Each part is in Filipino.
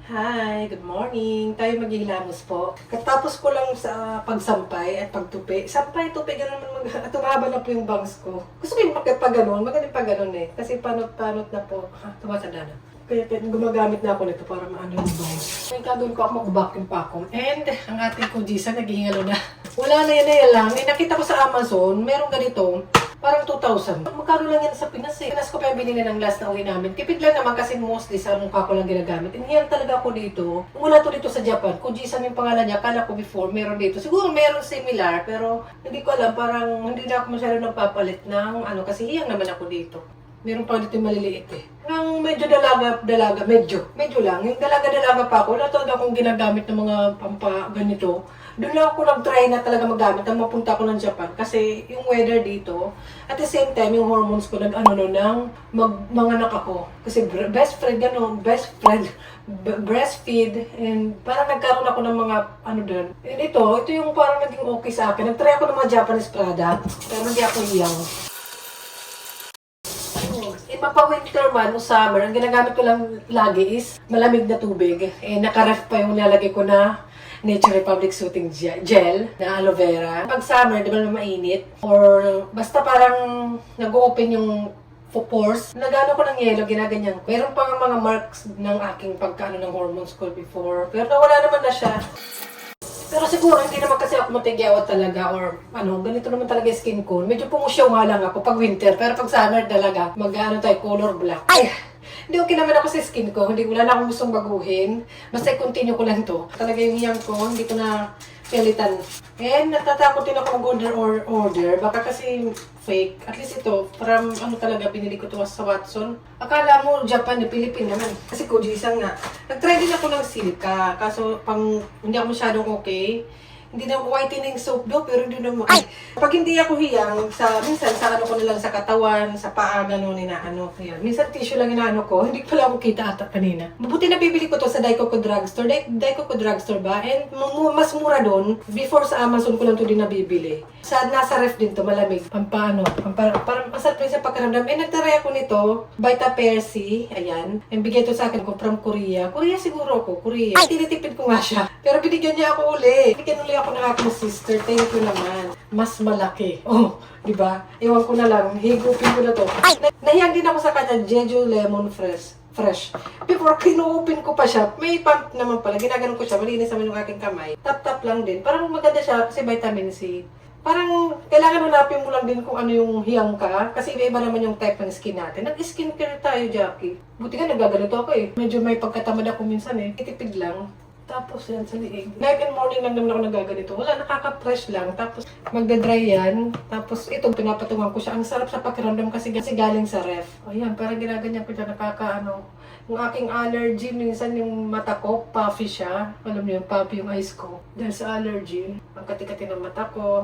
Hi, good morning. Tayo maghihilamos po. Katapos ko lang sa pagsampay at pagtupi. Sampay, tupi, gano'n naman tumaba na po yung bangs ko. Gusto ko yung pag-ganon, magaling pa ganon eh. Kasi panot-panot na po. Tumatanda na. Kaya gumagamit na ako nito para maano yung bangs. May gagawin ko ako mag-vacuum pa ako. And ang ating kudisa, naghihingalo na. Wala na yan lang. Eh, nakita ko sa Amazon, merong ganito. Parang 2,000. Magkano lang yan sa Pinas eh. Pinas ko pa yung binili ng last na uwi namin. Tipid lang naman kasi mostly sa mukha ko lang ginagamit. Inhiyang talaga ako dito. Mula to dito sa Japan. Kujisan yung pangalan niya. Kala ko before meron dito. Siguro meron similar pero hindi ko alam. Parang hindi na ako masyado nagpapalit ng ano. Kasi hiyang naman ako dito. Meron pa dito yung maliliit eh. Nang medyo dalaga, medyo lang. Yung dalaga pa ako, wala talaga akong ginagamit ng mga ganito. Doon lang ako nag-try na talaga magamit nang mapunta ako ng Japan. Kasi yung weather dito, at the same time, yung hormones ko manganak ako. Kasi breastfeed, and parang nagkaroon ako ng mga doon. And ito yung parang naging okay sa akin. Nag-try ako ng mga Japanese product, pero hindi ako iyang. Mapa-winter man o summer, ang ginagamit ko lang lagi is malamig na tubig. Eh, naka-ref pa yung nilalagay ko na Nature Republic Soothing Gel na aloe vera. Pag summer, di ba naman mainit? Or basta parang nag-open yung pores. Nagano ko ng yelo, ginaganyan ko. Meron pa nga mga marks ng aking pagkaano ng hormones ko before. Pero nawala naman na siya. Pero siguro, hindi naman kasi ako matigyawat talaga or ganito naman talaga yung skin ko. Medyo pumusyaw nga lang ako pag winter, pero pag summer talaga, tayo, color black. Ay! Hindi okay naman ako sa skin ko, wala na akong gustong baguhin. Basta i-continue ko lang to. Talaga yung hiyang ko, hindi ko na pilitan. And natatakot din ako mag-order. Baka kasi fake. At least ito, from talaga, binili ko to sa Watson. Akala mo Japan, Philippine naman. Kasi Kojisa nga. Nag-try din ako ng Silka. Kaso hindi ako masyadong okay. Hindi na whitening soap do, pero hindi naman. Pag hindi ako hiyang, minsan sa ko na lang sa katawan, sa paa, gano'n, yan. Minsan tissue lang inaano ko, hindi pala ako kita ata kanina. Mabuti na bibili ko to sa Daikoku Drugstore. Daikoku Drugstore ba? And mas mura doon. Before sa Amazon ko lang to din nabibili. Nasa ref din to, malamig. Parang masarap rin sa pagkaramdam. Nagtaray ako nito, Vita Percy, ayan. And bigay to sa akin ko from Korea. Korea siguro ako, Korea. Tinitipid ko nga siya. Pero binigyan niya ako uli. Binigyan uli ako ng aking sister. Thank you naman. Mas malaki. Oh, di ba? Ewan ko na lang. Higupin ko na to. Nahiyang din ako sa kanya, Jeju Lemon Fresh. Before, kinu-open ko pa siya. May pump naman pala. Ginaganon ko siya. Malinis naman yung aking kamay. Tap-tap lang din. Parang maganda siya kasi vitamin C. Parang kailangan hanapin mo lang din kung ano yung hiyang ka. Kasi iba naman yung type ng skin natin. Nag-skincare tayo, Jackie. Buti nga nagaganito ako eh. Medyo may pagkatamad ako minsan eh. Itipid lang. Tapos yan sa liig. Night and morning lang naman ako nagaganito. Wala, nakaka-fresh lang. Tapos magdadry yan. Tapos ito, pinapatungan ko siya. Ang sarap sa pakiramdam kasi galing sa ref. Ayan, parang ginaganyan ko siya. Yung aking allergy, minsan yung mata ko, puffy siya. Alam niyo, puffy yung eyes ko. Dahil sa allergy, ang kati-kati ng mata ko.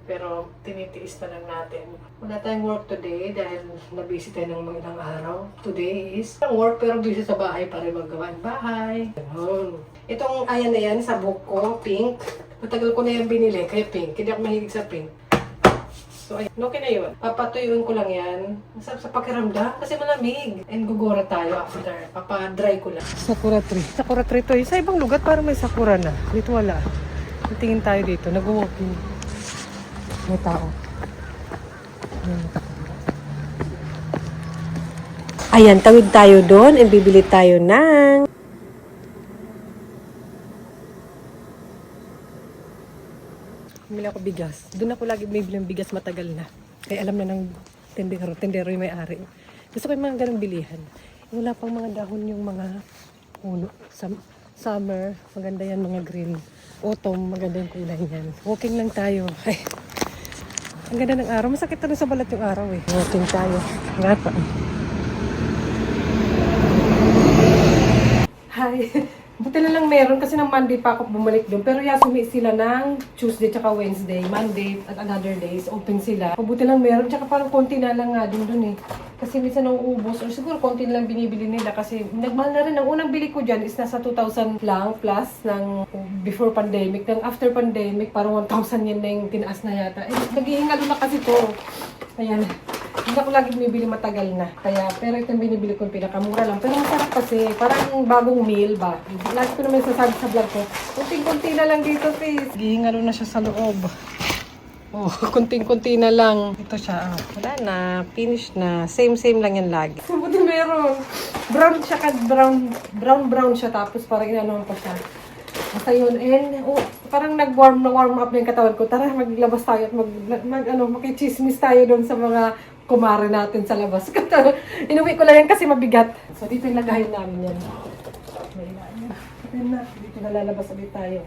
Pero tinitiis na lang natin. Wala tayong work today dahil nabisi tayo ng mga ilang araw. Today is work pero busy sa bahay para magawa ang bahay. Ganun. Itong ayan na yan sa book ko, pink. Matagal ko na yan binili, kaya pink. Hindi ako mahilig sa pink. So, ayun. Okay na yun. Papatuyuin ko lang yan. Masarap sa pakiramdam kasi malamig. And gugora tayo after. Papadry ko lang. Sakura tree. Sakura tree to. Sa ibang lugar parang may sakura na. Dito wala. Tingin tayo dito. Nag-walking. May tao. Ayan, tawid tayo doon and bibili tayo ng bumili ako bigas. Doon ako lagi bibili ng bigas matagal na. Kaya alam na ng tendero yung may-ari. Gusto ko yung mga ganang bilihan. Wala pang mga dahon yung mga puno. Summer, maganda yan mga green. Autumn, maganda yung kulay niyan. Walking lang tayo. Ay. Ang ganda ng araw. Masakit na rin sa balat yung araw eh. Walking tayo. Nga pa. Hi. Buti na lang meron kasi ng Monday pa ako bumalik doon. Pero yasumi sila ng Tuesday tsaka Wednesday. Monday at another days open sila. Buti lang meron. Tsaka parang konti na lang nga din doon eh. Kasi minsan nauubos or siguro konti na lang binibili nila. Kasi nagmahal na rin. Ang unang bili ko dyan is nasa 2,000 lang plus ng before pandemic. Ng after pandemic parang 1,000 yan na yung tinaas na yata. Eh, naghihingalo na kasi to. Ayan. Hindi ako lagi binibili matagal na. Kaya, pero ito yung binibili ko pinakamura lang. Pero masarap kasi, parang bagong meal ba? Lagi ko naman sasabi sa vlog ko, kunting-kunti na lang dito, sis. Gihingalo na siya sa loob. Oh, kunting-kunti na lang. Ito siya, wala na, finish na. Same lang yan lagi. Buti meron. Brown siya, brown siya, tapos parang inanuhan pa siya. Basta yun, and parang na-warm up na yung katawan ko. Tara, maglabas tayo at makichismis tayo doon sa mga kumare natin sa labas. Inuwi ko lang yan kasi mabigat. So, dito yung lagayin namin yan. Dito na lalabas ulit tayo.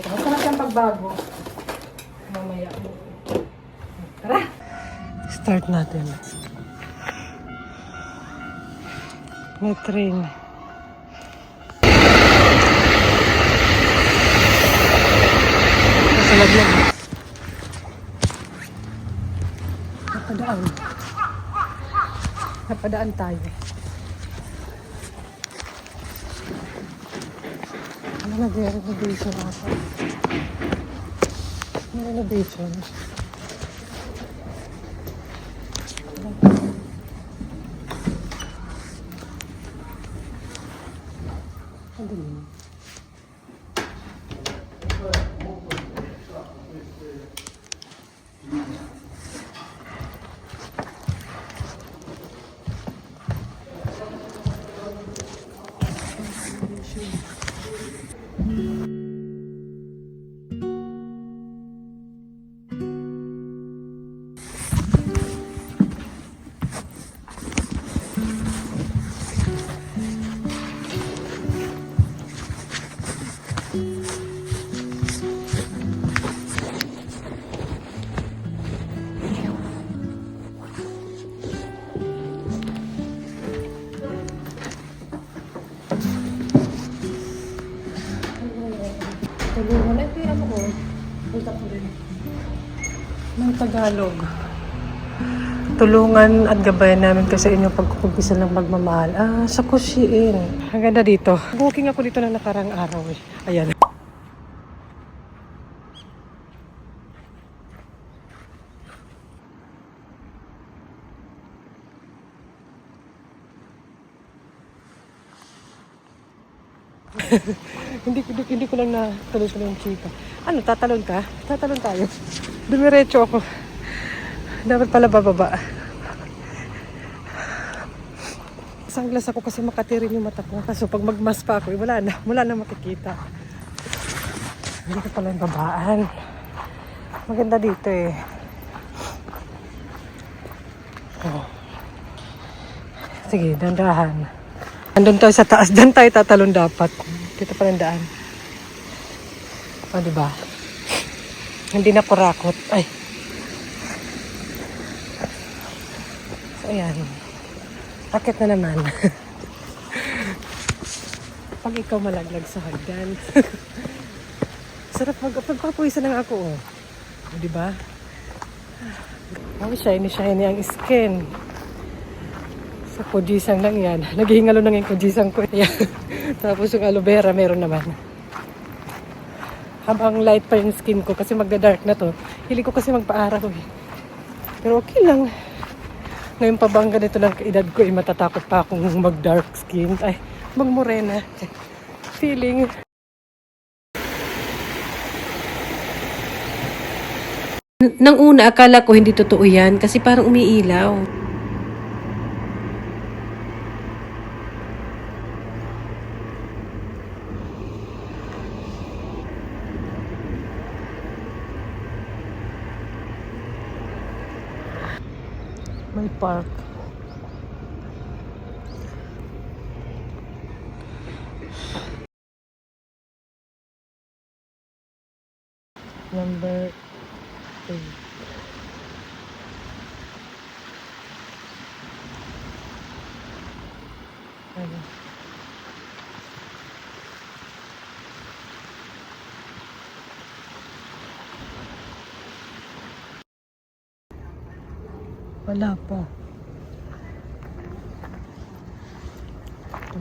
Masarap yung pagbago. Mamaya. Tara! Start natin. May train. Nasa laglag. Napadaan tayo. Ano na, renovation ako. Renovation. Tulungan. Ito yung ano ko. Punta ko rin. Ng Tagalog. Tulungan at gabayan namin kasi inyong pagkukumpisa ng magmamahal. Sa Kushiin. Ang ganda dito. Walking ako dito na nakarang araw eh. Ayan. hindi ko lang natuloy ko yung chika. Ano, tatalon ka? Tatalon tayo. Dumiretso ako. Dapat pala bababa. Sunglass ako kasi makatirin yung mata ko. So pag magmas pa ako, wala na makikita. Hindi ko pala yung babaan. Maganda dito eh. Oh. Sige, dandahan. Andun tayo sa taas. Dan tayo tatalon dapat. Dito pa ng daan. O, diba? Hindi na kurakot. Ay. So, ayan. Akit na naman. Pag ikaw malaglag sa hagdan. Sarap pagpapawisan lang ako, oh. O, diba? Oh, shiny ang skin. Sa kujisang lang yan. Naghihingalo na yung kujisang ko. Tapos yung aloe vera meron naman. Habang light pa yung skin ko kasi magda-dark na to. Hili ko kasi magpa-araw eh. Pero okay lang. Ngayon pa bang ganito lang kaedad ko eh, matatakot pa akong mag-dark skin. Ay, mag-morena. Feeling. Nang una, akala ko hindi totoo yan kasi parang umiilaw. May park. Number 8. Ano? Wala pa.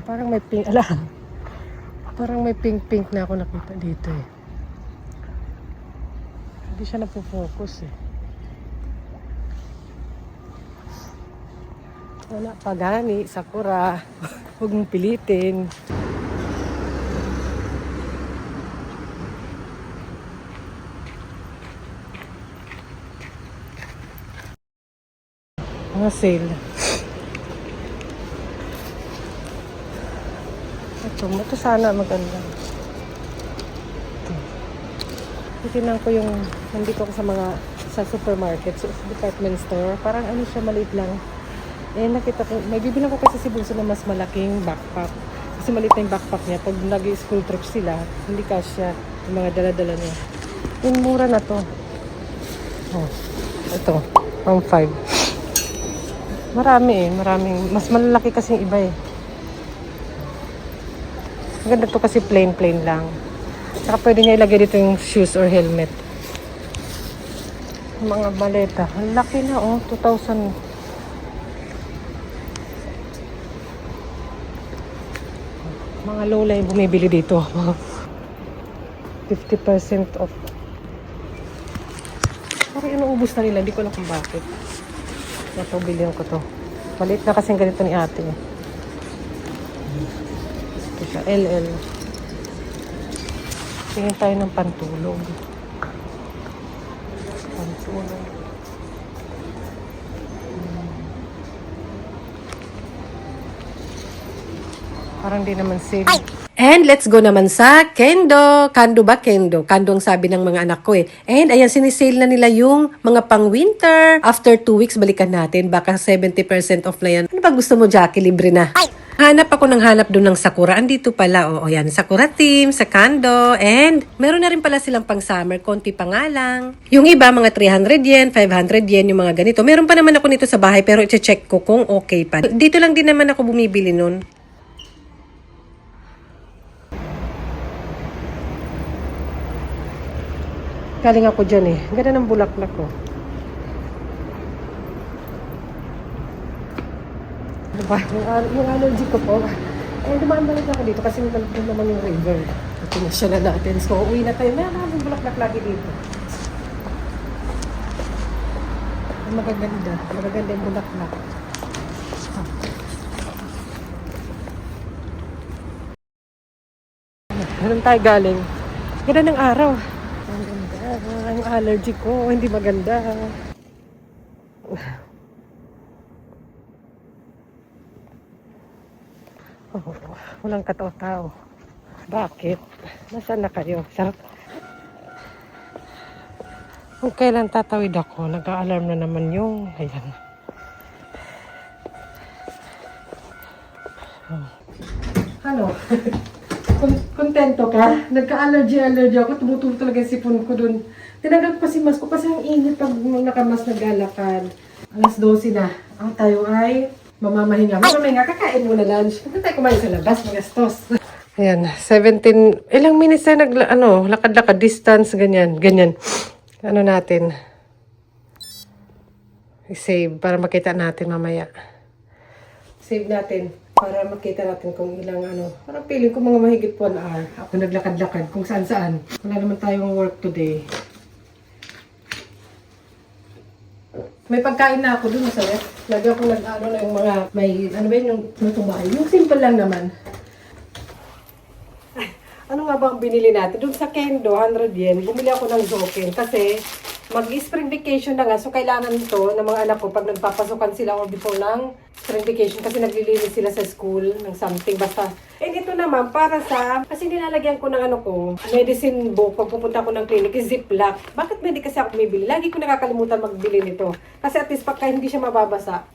Parang may pink, ala. Parang may pink na ako nakita dito eh. Hindi siya napofocus eh. Wala pa gani, sakura. Huwag mong pilitin. Mga sale. Ito sana maganda. Titignan ko yung, nandito ko sa supermarket, sa department store. Parang ano siya, maliit lang. Eh, nakita ko, may bibilang ko kasi si Bunso na mas malaking backpack. Kasi maliit na yung backpack niya. Pag nag-school trip sila, hindi kasya yung mga dala-dala niya. Yung mura na to. Oh, ito, pang 5. Maraming. Mas malalaki kasi yung iba eh. Maganda to kasi plain lang. Saka pwede niya ilagay dito yung shoes or helmet. Mga maleta. Ang laki na oh, 2,000. Mga lola yung bumibili dito. 50% off. Parang inuubos na nila. Hindi ko alam kung bakit. Ito, bilhin ko to. Maliit na kasing ganito ni ate. Ito siya, LL. Tingin tayo ng pantulog. Pantulog. Parang di naman sale. And let's go naman sa Kendo. Kando ba? Kendo. Kando ang sabi ng mga anak ko eh. And ayan, sinisale na nila yung mga pang-winter. After 2 weeks, balikan natin. Baka 70% off na yan. Ano ba gusto mo, Jackie? Libre na. Hanap ako ng hanap doon ng Sakura. Andito pala, o yan, Sakura Team, sa Kando. And meron na rin pala silang pang-summer. Konti pa nga lang. Yung iba, mga 300 yen, 500 yen, yung mga ganito. Meron pa naman ako nito sa bahay, pero i-check ko kung okay pa. Dito lang din naman ako bumibili nun. Galing ako dyan eh. Ganda ng bulaklak ko. Diba? Yung allergy ko po. Eh, dumaan-balik ako dito kasi doon naman yung river. Pinasya na natin. So, uwi na tayo. May maraming bulaklak lagi dito. Magaganda. Magaganda yung bulaklak. Ganun tayo galing. Ganda ng araw. Ang allergy ko, hindi maganda. Oh, walang katao-tao. Bakit? Nasaan na kayo? Sarap. Kung kailan tatawid ako, nag-a-alarm na naman yung... Ayan. Oh. Ano? Kontento ka? Nagka-allergy ako. Tumutulo talaga yung sipon ko dun. Tinanggal ko kasi mask ko kasi ang init pag nakamas naglalakad. Alas 12 na. Ang tayo ay mamamahinga. Mamamahinga, kakain muna lunch. Hindi tayo kumain sa labas, magastos. Ayan, 17, ilang minutes na lakad-lakad, distance, ganyan. Ano natin? I-save para makita natin mamaya. Save natin. Para makita natin kung ilang parang feeling ko mga mahigit 1 hour. Ako naglakad-lakad kung saan-saan. Wala naman tayong work today. May pagkain na ako dun sa ref. Lagi ako na yung mga, may, yung tumayo. Yung simple lang naman. Ay, ano nga ba ang binili natin? Dun sa Kendo, 100 yen, bumili ako ng Zoken kasi mag-spring vacation na nga. So, kailangan ito ng mga anak ko pag nagpapasukan sila or before ng spring vacation kasi naglilinis sila sa school ng something. Basta, ito naman para sa, kasi nilalagyan ko ng medicine book pag pupunta ko ng clinic, is Ziploc. Bakit hindi kasi ako bumibili? Lagi ko nakakalimutan magbili nito. Kasi at least pagka hindi siya mababasa.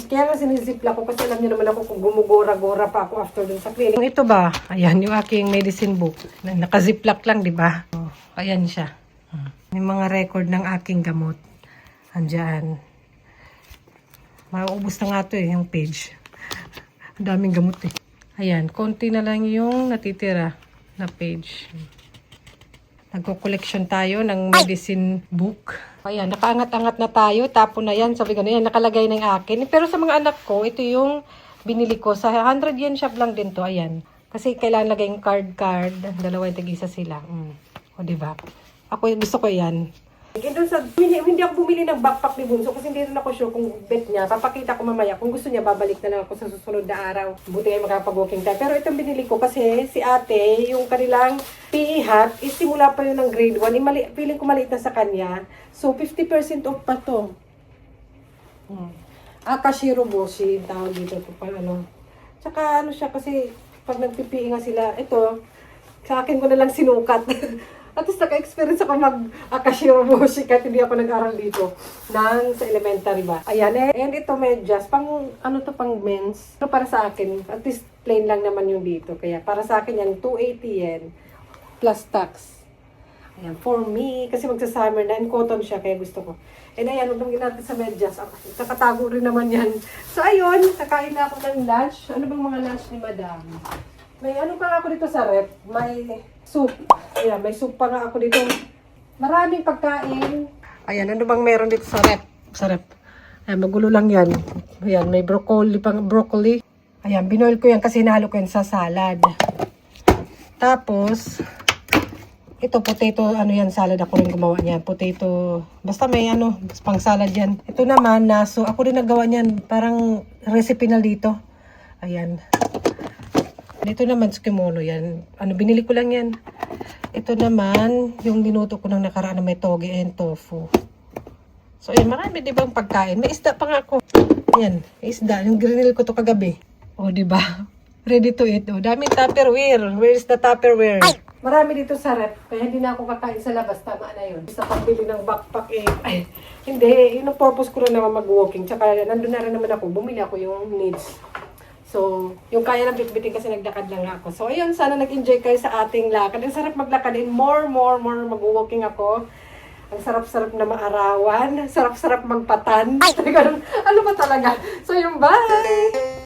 Kaya nga siniziplock ko kasi alam niyo naman ako kung gumugora-gora pa ako after dun sa clinic. Ito ba? Ayan, yung aking medicine book. Naka-ziplock lang, di ba? Oh, ayan siya. Yung mga record ng aking gamot. Andyan. Mauubos na nga ito eh, yung page. Ang daming gamot eh. Ayan, konti na lang yung natitira na page. Nagko-collection tayo ng medicine book. Ayan, nakaangat-angat na tayo. Tapon na yan. Sabi ko na yan, nakalagay na yung akin. Pero sa mga anak ko, ito yung Binili ko sa 100 yen shop lang din to, ayan. Kasi kailangan lagay yung card. Dalawa yung tig-isa sila. O, diba? Ako, gusto ko yan. Hindi ako bumili ng backpack ni Bunso kasi hindi rin ako sure kung bet niya. Papakita ko mamaya. Kung gusto niya, babalik na lang ako sa susunod na araw. Buti ay makapag-walking tayo. Pero itong binili ko kasi si ate, yung kanilang PE hat, simula pa yun ng grade 1. Feeling ko maliit na sa kanya. So, 50% off pa to. Akashiro Boshi, tawag dito. Tsaka ano siya kasi, pag nag-PPE nga sila, ito, sa akin ko na lang sinukat. At least naka-experience ako mag-Akashiro Boshi kahit hindi ako nag-aral dito sa elementary ba. Ayan, and ito medyas, pang men's. Pero para sa akin, at least plain lang naman yung dito. Kaya para sa akin yan, 280 yen plus tax. Ayan, for me, kasi magsa-summer na, and cotton siya, kaya gusto ko. And ayan, huwag natin sa medyas. Nakatago rin naman yan. So ayun, nakain na ako ng lunch. Ano bang mga lunch ni Madam? May ano pa ako dito sa rep? May soup. Ayan, may soup pa nga ako dito. Maraming pagkain. Ayan, ano bang meron dito sa rep? Ayan, magulo lang yan. Ayan, may broccoli. Ayan, binoil ko yan kasi hinalo ko yan sa salad. Tapos, ito, potato, salad. Ako rin gumawa niyan. Potato, basta may pang salad yan. Ito naman, naso. Ako rin nagawa niyan. Parang recipe na dito. Ayan. Ito naman, tsukimono yan. Binili ko lang yan. Ito naman, yung niluto ko nang nakaraan na may toge and tofu. So, ayan, marami diba ang pagkain. May isda pa nga ako. Ayan, may isda. Yung grinil ko to kagabi. O, diba? Ready to eat. O, daming Tupperware. Where is the Tupperware? Marami dito sa rep. Kaya hindi na ako kakain sa labas. Tama na yun. Sa pagbili ng backpack hindi. Yun ang purpose ko rin naman mag-walking. Tsaka, nandun na rin naman ako. Bumili ako yung needs. So, yung kaya ng bitbitin kasi nagdakad lang ako. So, ayun, sana nag-enjoy kayo sa ating lakad. Ang sarap maglakad and more mag-walking ako. Ang sarap-sarap na maarawan. Sarap-sarap magpatan. Ano ba talaga? So, yung bye!